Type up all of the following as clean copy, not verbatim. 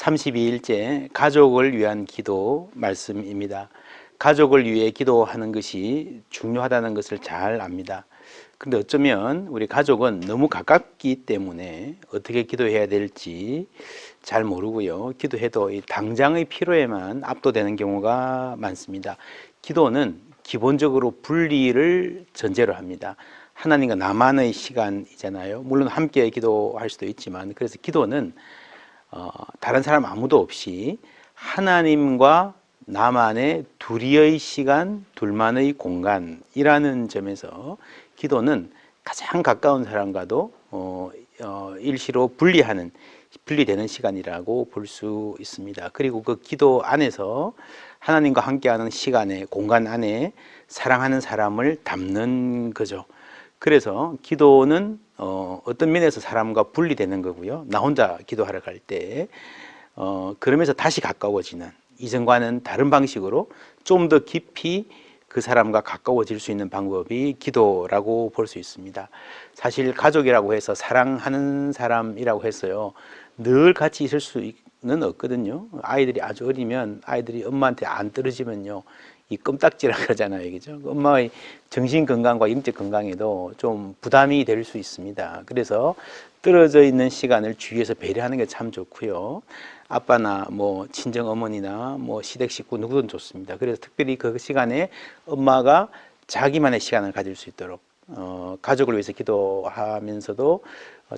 (32일째) 가족을 위한 기도 말씀입니다. 가족을 위해 기도하는 것이 중요하다는 것을 잘 압니다. 그런데 어쩌면 우리 가족은 너무 가깝기 때문에 어떻게 기도해야 될지 잘 모르고요. 기도해도 당장의 필요에만 압도되는 경우가 많습니다. 기도는 기본적으로 분리를 전제로 합니다. 하나님과 나만의 시간이잖아요. 물론 함께 기도할 수도 있지만, 그래서 기도는 다른 사람 아무도 없이 하나님과 나만의 둘이의 시간, 둘만의 공간이라는 점에서 기도는 가장 가까운 사람과도 일시로 분리되는 시간이라고 볼 수 있습니다. 그리고 그 기도 안에서 하나님과 함께하는 시간에, 공간 안에 사랑하는 사람을 담는 거죠. 그래서 기도는 어떤 면에서 사람과 분리되는 거고요. 나 혼자 기도하러 갈 때 그러면서 다시 가까워지는, 이전과는 다른 방식으로 좀 더 깊이 그 사람과 가까워질 수 있는 방법이 기도라고 볼 수 있습니다. 사실 가족이라고 해서 사랑하는 사람이라고 해서요, 늘 같이 있을 수는 없거든요. 아이들이 아주 어리면, 아이들이 엄마한테 안 떨어지면요, 이 껌딱지라 그러잖아요, 그죠? 엄마의 정신 건강과 영적 건강에도 좀 부담이 될 수 있습니다. 그래서 떨어져 있는 시간을 주위에서 배려하는 게 참 좋고요. 아빠나 뭐 친정 어머니나 뭐 시댁 식구 누구든 좋습니다. 그래서 특별히 그 시간에 엄마가 자기만의 시간을 가질 수 있도록, 가족을 위해서 기도하면서도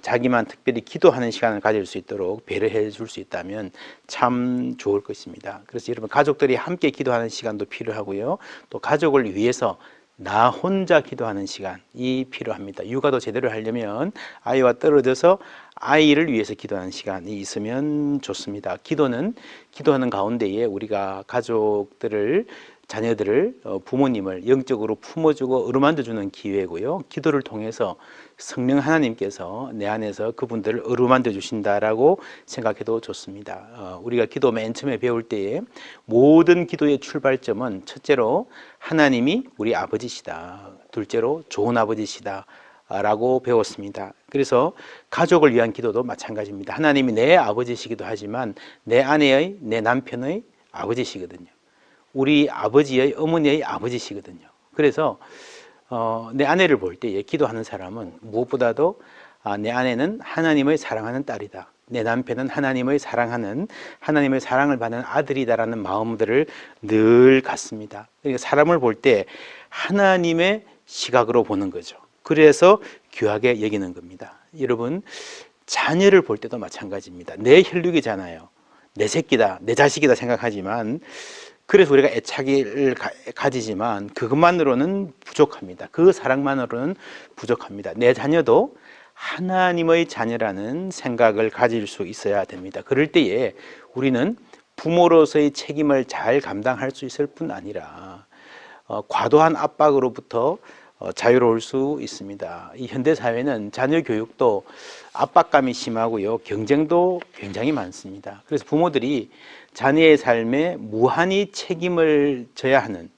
자기만 특별히 기도하는 시간을 가질 수 있도록 배려해 줄 수 있다면 참 좋을 것입니다. 그래서 여러분, 가족들이 함께 기도하는 시간도 필요하고요. 또 가족을 위해서 나 혼자 기도하는 시간이 필요합니다. 육아도 제대로 하려면 아이와 떨어져서 아이를 위해서 기도하는 시간이 있으면 좋습니다. 기도는 기도하는 가운데에 우리가 가족들을, 자녀들을, 부모님을 영적으로 품어주고 어루만져주는 기회고요. 기도를 통해서 성령 하나님께서 내 안에서 그분들을 어루만져 주신다라고 생각해도 좋습니다. 우리가 기도 맨 처음에 배울 때에 모든 기도의 출발점은 첫째로 하나님이 우리 아버지시다, 둘째로 좋은 아버지시다 라고 배웠습니다. 그래서 가족을 위한 기도도 마찬가지입니다. 하나님이 내 아버지시기도 하지만 내 아내의, 내 남편의 아버지시거든요. 우리 아버지의, 어머니의 아버지시거든요. 그래서 내 아내를 볼 때 기도하는 사람은 무엇보다도 내 아내는 하나님의 사랑하는 딸이다, 내 남편은 하나님의 사랑하는, 하나님의 사랑을 받는 아들이다라는 마음들을 늘 갖습니다. 그러니까 사람을 볼 때 하나님의 시각으로 보는 거죠. 그래서 귀하게 여기는 겁니다. 여러분, 자녀를 볼 때도 마찬가지입니다. 내 혈육이잖아요. 내 새끼다, 내 자식이다 생각하지만, 그래서 우리가 애착을 가지지만 그것만으로는 부족합니다. 그 사랑만으로는 부족합니다. 내 자녀도 하나님의 자녀라는 생각을 가질 수 있어야 됩니다. 그럴 때에 우리는 부모로서의 책임을 잘 감당할 수 있을 뿐 아니라 과도한 압박으로부터 자유로울 수 있습니다. 이 현대 사회는 자녀 교육도 압박감이 심하고요, 경쟁도 굉장히 많습니다. 그래서 부모들이 자녀의 삶에 무한히 책임을 져야 하는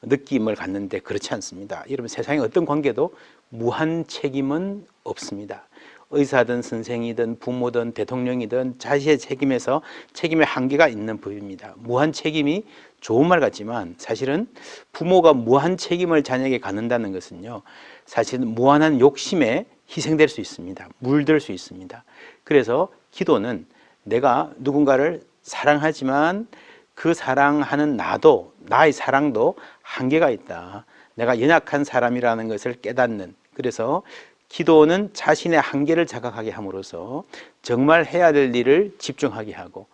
느낌을 갖는데 그렇지 않습니다. 여러분, 세상의 어떤 관계도 무한 책임은 없습니다. 의사든 선생이든 부모든 대통령이든 자신의 책임에서 책임의 한계가 있는 법입니다. 무한 책임이 좋은 말 같지만 사실은 부모가 무한 책임을 자녀에게 갖는다는 것은요, 사실은 무한한 욕심에 희생될 수 있습니다. 물들 수 있습니다. 그래서 기도는 내가 누군가를 사랑하지만 그 사랑하는 나도, 나의 사랑도 한계가 있다. 내가 연약한 사람이라는 것을 깨닫는, 그래서 기도는 자신의 한계를 자각하게 함으로써 정말 해야 될 일을 집중하게 하고,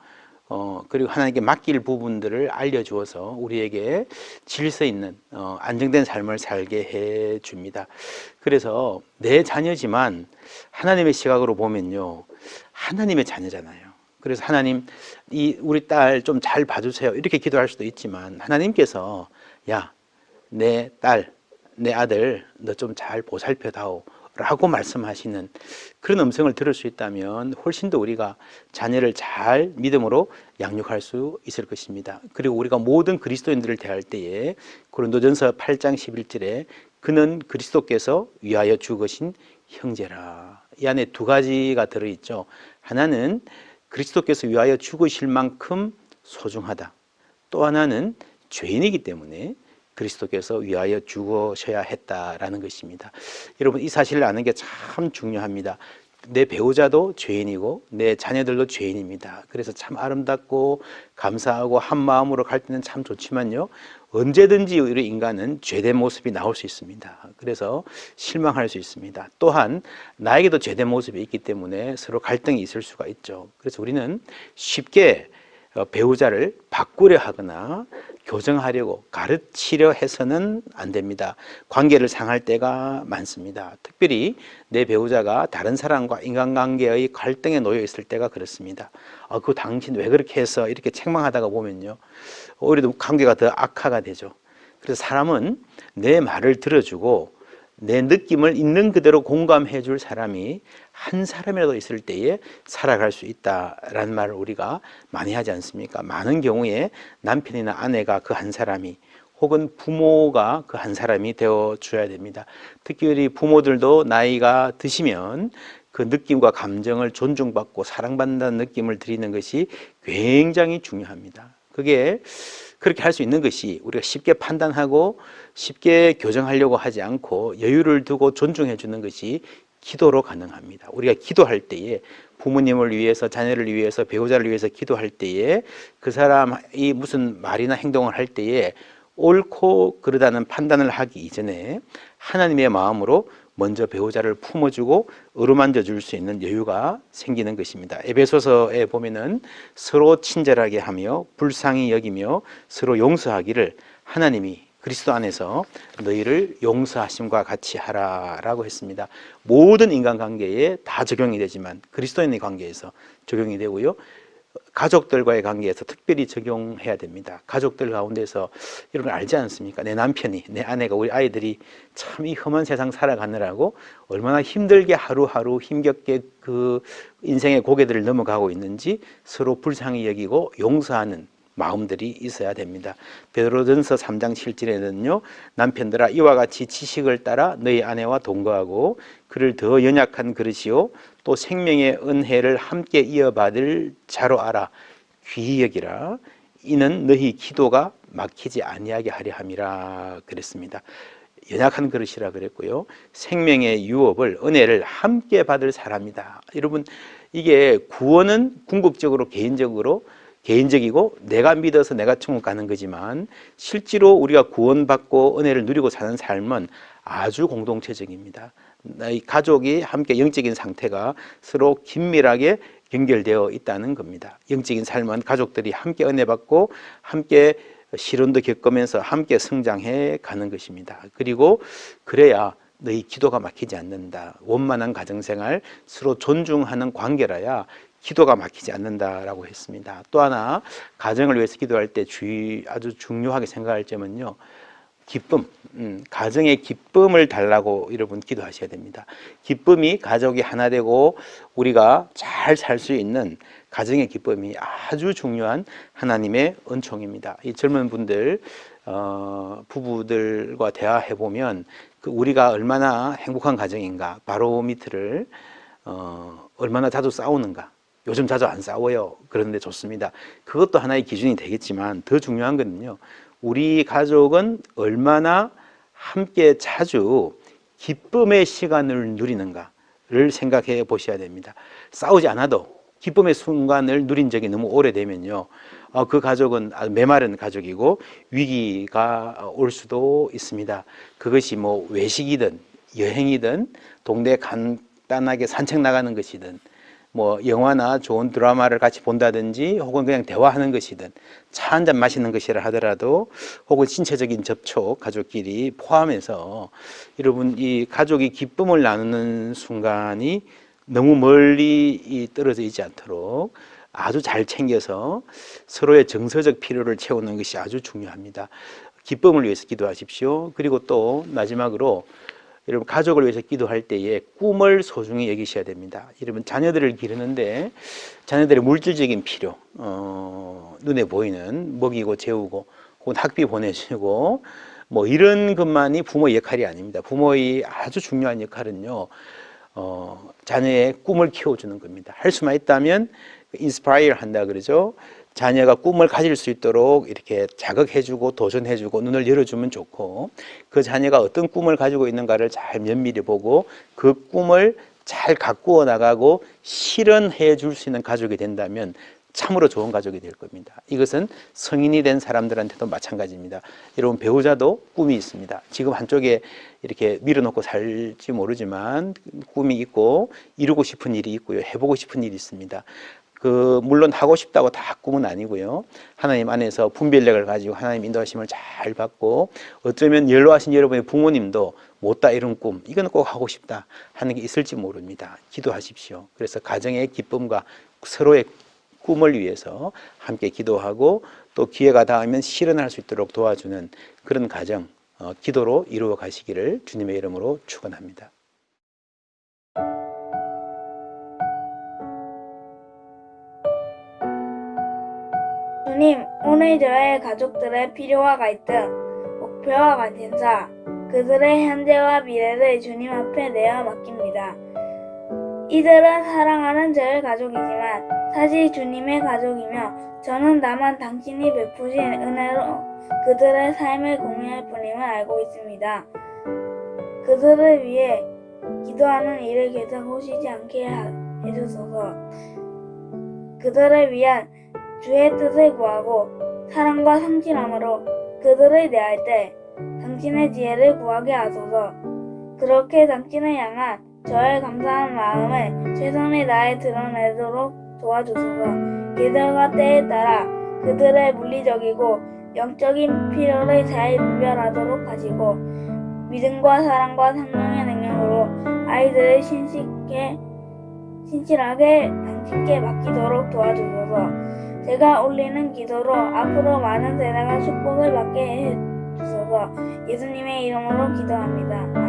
그리고 하나님께 맡길 부분들을 알려주어서 우리에게 질서 있는 안정된 삶을 살게 해줍니다. 그래서 내 자녀지만 하나님의 시각으로 보면요, 하나님의 자녀잖아요. 그래서 하나님, 우리 딸 좀 잘 봐주세요, 이렇게 기도할 수도 있지만 하나님께서 야, 내 딸, 내 아들 너 좀 잘 보살펴다오 라고 말씀하시는 그런 음성을 들을 수 있다면 훨씬 더 우리가 자녀를 잘 믿음으로 양육할 수 있을 것입니다. 그리고 우리가 모든 그리스도인들을 대할 때에 고린도전서 8장 11절에 그는 그리스도께서 위하여 죽으신 형제라, 이 안에 두 가지가 들어있죠. 하나는 그리스도께서 위하여 죽으실 만큼 소중하다. 또 하나는 죄인이기 때문에 그리스도께서 위하여 죽으셔야 했다라는 것입니다. 여러분, 이 사실을 아는 게 참 중요합니다. 내 배우자도 죄인이고 내 자녀들도 죄인입니다. 그래서 참 아름답고 감사하고 한 마음으로 갈 때는 참 좋지만요, 언제든지 우리 인간은 죄된 모습이 나올 수 있습니다. 그래서 실망할 수 있습니다. 또한 나에게도 죄된 모습이 있기 때문에 서로 갈등이 있을 수가 있죠. 그래서 우리는 쉽게 배우자를 바꾸려 하거나 교정하려고 가르치려 해서는 안 됩니다. 관계를 상할 때가 많습니다. 특별히 내 배우자가 다른 사람과 인간관계의 갈등에 놓여 있을 때가 그렇습니다. 그 당신 왜 그렇게 해서 이렇게 책망하다가 보면요, 오히려 관계가 더 악화가 되죠. 그래서 사람은 내 말을 들어주고 내 느낌을 있는 그대로 공감해 줄 사람이 한 사람이라도 있을 때에 살아갈 수 있다라는 말을 우리가 많이 하지 않습니까? 많은 경우에 남편이나 아내가 그 한 사람이, 혹은 부모가 그 한 사람이 되어 줘야 됩니다. 특히 우리 부모들도 나이가 드시면 그 느낌과 감정을 존중받고 사랑받는다는 느낌을 드리는 것이 굉장히 중요합니다. 그게 그렇게 할 수 있는 것이 우리가 쉽게 판단하고 쉽게 교정하려고 하지 않고 여유를 두고 존중해 주는 것이 기도로 가능합니다. 우리가 기도할 때에 부모님을 위해서, 자녀를 위해서, 배우자를 위해서 기도할 때에 그 사람이 무슨 말이나 행동을 할 때에 옳고 그르다는 판단을 하기 이전에 하나님의 마음으로 먼저 배우자를 품어주고 어루만져 줄 수 있는 여유가 생기는 것입니다. 에베소서에 보면은 서로 친절하게 하며 불쌍히 여기며 서로 용서하기를 하나님이 그리스도 안에서 너희를 용서하심과 같이 하라라고 했습니다. 모든 인간관계에 다 적용이 되지만 그리스도인의 관계에서 적용이 되고요, 가족들과의 관계에서 특별히 적용해야 됩니다. 가족들 가운데서 여러분 알지 않습니까? 내 남편이, 내 아내가, 우리 아이들이 참 이 험한 세상 살아가느라고 얼마나 힘들게 하루하루 힘겹게 그 인생의 고개들을 넘어가고 있는지 서로 불쌍히 여기고 용서하는 마음들이 있어야 됩니다. 베드로전서 3장 7절에는요, 남편들아 이와 같이 지식을 따라 너희 아내와 동거하고 그를 더 연약한 그릇이요 또 생명의 은혜를 함께 이어받을 자로 알아 귀히 여기라. 이는 너희 기도가 막히지 아니하게 하려 함이라 그랬습니다. 연약한 그릇이라 그랬고요, 생명의 유업을, 은혜를 함께 받을 사람이다. 여러분, 이게 구원은 궁극적으로 개인적이고 내가 믿어서 내가 천국 가는 거지만 실제로 우리가 구원받고 은혜를 누리고 사는 삶은 아주 공동체적입니다. 이 가족이 함께 영적인 상태가 서로 긴밀하게 연결되어 있다는 겁니다. 영적인 삶은 가족들이 함께 은혜 받고 함께 시련도 겪으면서 함께 성장해 가는 것입니다. 그리고 그래야 너희 기도가 막히지 않는다. 원만한 가정생활, 서로 존중하는 관계라야 기도가 막히지 않는다라고 했습니다. 또 하나 가정을 위해서 기도할 때 아주 중요하게 생각할 점은요. 기쁨, 가정의 기쁨을 달라고 여러분 기도하셔야 됩니다. 기쁨이 가족이 하나 되고 우리가 잘 살 수 있는 가정의 기쁨이 아주 중요한 하나님의 은총입니다. 이 젊은 분들, 부부들과 대화해 보면 우리가 얼마나 행복한 가정인가, 바로미터를 얼마나 자주 싸우는가. 요즘 자주 안 싸워요. 그런데 좋습니다. 그것도 하나의 기준이 되겠지만 더 중요한 거는요. 우리 가족은 얼마나 함께 자주 기쁨의 시간을 누리는가를 생각해 보셔야 됩니다. 싸우지 않아도 기쁨의 순간을 누린 적이 너무 오래되면요. 그 가족은 아주 메마른 가족이고 위기가 올 수도 있습니다. 그것이 뭐 외식이든 여행이든 동네 간단하게 산책 나가는 것이든 뭐 영화나 좋은 드라마를 같이 본다든지 혹은 그냥 대화하는 것이든 차 한잔 마시는 것이라 하더라도 혹은 신체적인 접촉 가족끼리 포함해서 여러분 이 가족이 기쁨을 나누는 순간이 너무 멀리 떨어져 있지 않도록 아주 잘 챙겨서 서로의 정서적 필요를 채우는 것이 아주 중요합니다. 기쁨을 위해서 기도하십시오. 그리고 또 마지막으로 여러분 가족을 위해서 기도할 때에 꿈을 소중히 여기셔야 됩니다. 여러분 자녀들을 기르는데 자녀들의 물질적인 필요, 눈에 보이는 먹이고 재우고 혹은 학비 보내주고 뭐 이런 것만이 부모의 역할이 아닙니다. 부모의 아주 중요한 역할은요. 자녀의 꿈을 키워주는 겁니다. 할 수만 있다면 인스파이어 한다 그러죠. 자녀가 꿈을 가질 수 있도록 이렇게 자극해주고 도전해주고 눈을 열어주면 좋고 그 자녀가 어떤 꿈을 가지고 있는가를 잘 면밀히 보고 그 꿈을 잘 가꾸어 나가고 실현해 줄 수 있는 가족이 된다면 참으로 좋은 가족이 될 겁니다. 이것은 성인이 된 사람들한테도 마찬가지입니다. 여러분 배우자도 꿈이 있습니다. 지금 한쪽에 이렇게 밀어놓고 살지 모르지만 꿈이 있고 이루고 싶은 일이 있고요. 해보고 싶은 일이 있습니다. 물론 하고 싶다고 다 꿈은 아니고요. 하나님 안에서 분별력을 가지고 하나님 인도하심을 잘 받고 어쩌면 연로하신 여러분의 부모님도 못다 이룬 꿈, 이건 꼭 하고 싶다 하는 게 있을지 모릅니다. 기도하십시오. 그래서 가정의 기쁨과 서로의 꿈을 위해서 함께 기도하고 또 기회가 닿으면 실현할 수 있도록 도와주는 그런 가정, 기도로 이루어 가시기를 주님의 이름으로 축원합니다. 주님, 오늘 저의 가족들의 필요와 갈등, 목표와 관심사, 그들의 현재와 미래를 주님 앞에 내어 맡깁니다. 이들은 사랑하는 저의 가족이지만 사실 주님의 가족이며 저는 다만 당신이 베푸신 은혜로 그들의 삶을 공유할 뿐임을 알고 있습니다. 그들을 위해 기도하는 일을 계속 쉬지 않게 해주소서. 그들을 위한 주의 뜻을 구하고 사랑과 성실함으로 그들을 대할 때 당신의 지혜를 구하게 하소서. 그렇게 당신을 향한 저의 감사한 마음을 최선을 다해 드러내도록 도와주소서. 계절과 때에 따라 그들의 물리적이고 영적인 필요를 잘 분별하도록 하시고 믿음과 사랑과 성령의 능력으로 아이들을 신실하게 당신께 맡기도록 도와주소서. 제가 올리는 기도로 앞으로 많은 세대가 축복을 받게 해주소서. 예수님의 이름으로 기도합니다.